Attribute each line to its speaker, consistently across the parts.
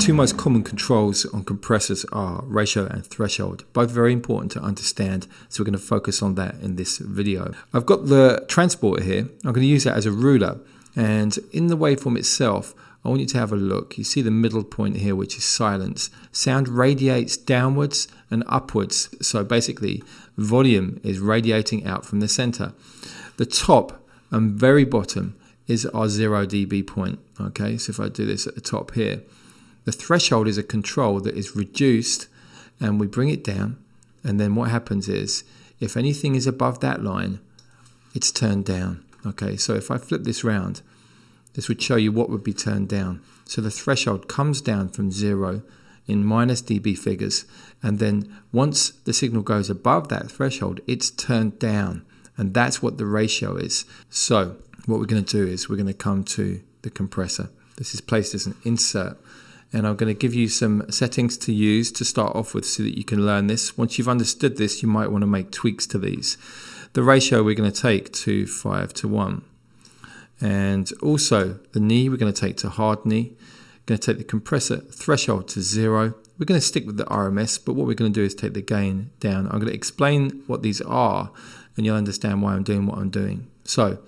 Speaker 1: two most common controls on compressors are ratio and threshold, both very important to understand, so we're going to focus on that in this video. I've got the transporter here. I'm going to use that as a ruler, and in the waveform itself, I want you to have a look. You see the middle point here, which is silence. Sound radiates downwards and upwards, so basically volume is radiating out from the center. The top and very bottom is our 0 dB point. Okay, so if I do this at the top here, the threshold is a control that is reduced, and we bring it down, and then what happens is, if anything is above that line, it's turned down. Okay, so if I flip this round, this would show you what would be turned down. So the threshold comes down from 0 in minus dB figures, and then once the signal goes above that threshold, it's turned down, and that's what the ratio is. So what we're going to do is we're going to come to the compressor. This is placed as an insert, and I'm going to give you some settings to use to start off with so that you can learn this. Once you've understood this, you might want to make tweaks to these. The ratio we're going to take to 5:1. And also the knee we're going to take to hard knee. Going to take the compressor threshold to 0. We're going to stick with the RMS, but what we're going to do is take the gain down. I'm going to explain what these are, and you'll understand why I'm doing what I'm doing. So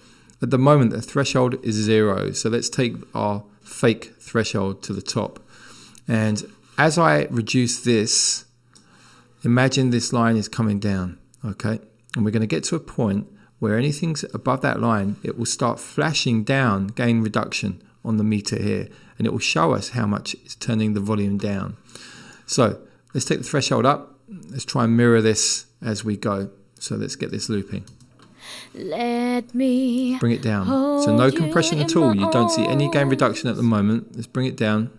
Speaker 1: at the moment the threshold is 0, so let's take our fake threshold to the top. And as I reduce this, imagine this line is coming down, okay? And we're going to get to a point where anything's above that line, it will start flashing down gain reduction on the meter here, and it will show us how much it's turning the volume down. So let's take the threshold up. Let's try and mirror this as we go. So let's get this looping.
Speaker 2: Let me
Speaker 1: bring it down. So no compression at all. You don't see any gain reduction at the moment. Let's bring it down.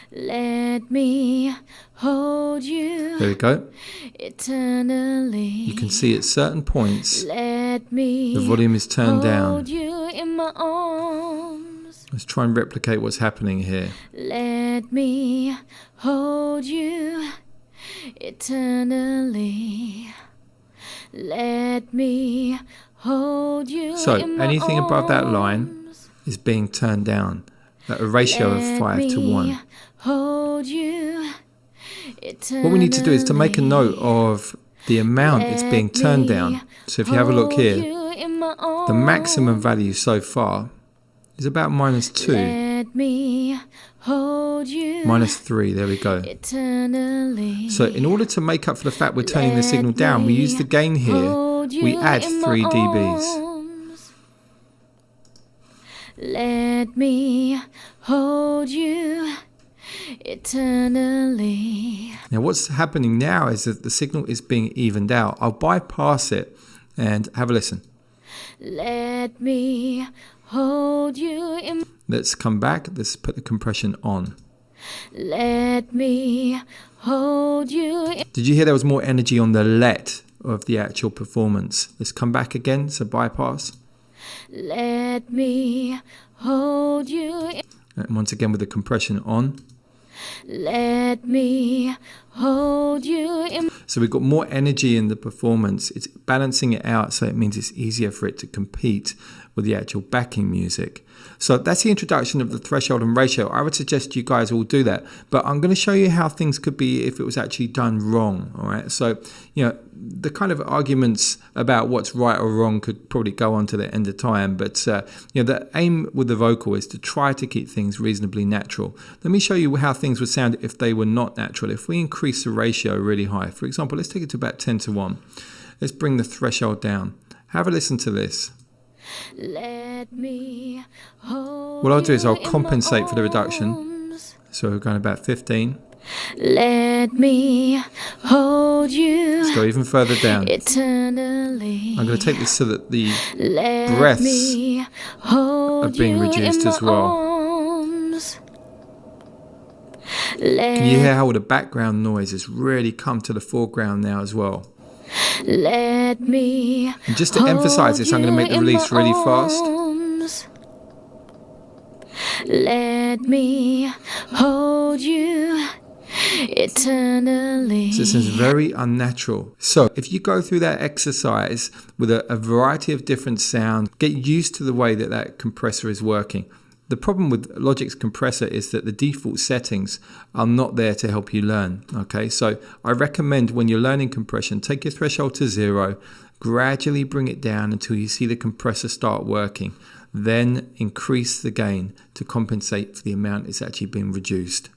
Speaker 2: Let me hold you.
Speaker 1: There we go.
Speaker 2: Eternally.
Speaker 1: You can see at certain points
Speaker 2: Let me
Speaker 1: the volume is turned down.
Speaker 2: hold you in my arms.
Speaker 1: Let's try and replicate what's happening here.
Speaker 2: Let me hold you eternally. Let me hold you
Speaker 1: So
Speaker 2: in my
Speaker 1: anything above that line
Speaker 2: arms.
Speaker 1: is being turned down at a ratio of 5:1.
Speaker 2: Hold you
Speaker 1: What we need to do is to make a note of the amount it's being turned down. So if you have a look here, the maximum value so far is about -2.
Speaker 2: Let me hold you
Speaker 1: -3, there we go.
Speaker 2: eternally.
Speaker 1: So in order to make up for the fact we're turning the signal down, we use the gain here, we add 3 dBs.
Speaker 2: Let me hold you eternally.
Speaker 1: Now what's happening now is that the signal is being evened out. I'll bypass it and have a listen.
Speaker 2: Let me hold you in.
Speaker 1: Let's come back. Let's put the compression on.
Speaker 2: Let me hold you in.
Speaker 1: Did you hear there was more energy on the let of the actual performance? Let's come back again. So bypass.
Speaker 2: Let me hold you in.
Speaker 1: And once again with the compression on.
Speaker 2: Let me hold you in.
Speaker 1: So we've got more energy in the performance. It's balancing it out, so it means it's easier for it to compete with the actual backing music. So that's the introduction of the threshold and ratio. I would suggest you guys all do that, but I'm going to show you how things could be if it was actually done wrong. All right. So, the kind of arguments about what's right or wrong could probably go on to the end of time, but the aim with the vocal is to try to keep things reasonably natural. Let me show you how things would sound if they were not natural. If we increase the ratio really high, for example, let's take it to about 10:1. Let's bring the threshold down. Have a listen to this.
Speaker 2: Let me hold
Speaker 1: What I'll do is I'll
Speaker 2: you in
Speaker 1: compensate
Speaker 2: my
Speaker 1: for the reduction.
Speaker 2: arms.
Speaker 1: So we're going about 15.
Speaker 2: Let me hold you
Speaker 1: Let's go even further down.
Speaker 2: eternally.
Speaker 1: I'm going to take this so that the
Speaker 2: Let
Speaker 1: breaths
Speaker 2: me hold
Speaker 1: are being
Speaker 2: you
Speaker 1: reduced
Speaker 2: in
Speaker 1: as
Speaker 2: my
Speaker 1: well.
Speaker 2: arms.
Speaker 1: Can you hear how the background noise has really come to the foreground now as well?
Speaker 2: Let me
Speaker 1: And just to emphasize this, I'm going to make the release really fast.
Speaker 2: fast. Let me hold you eternally.
Speaker 1: So this is very unnatural. So if you go through that exercise with a variety of different sounds, get used to the way that compressor is working. The problem with Logic's compressor is that the default settings are not there to help you learn. Okay, so I recommend when you're learning compression, take your threshold to 0, gradually bring it down until you see the compressor start working. Then increase the gain to compensate for the amount it's actually been reduced.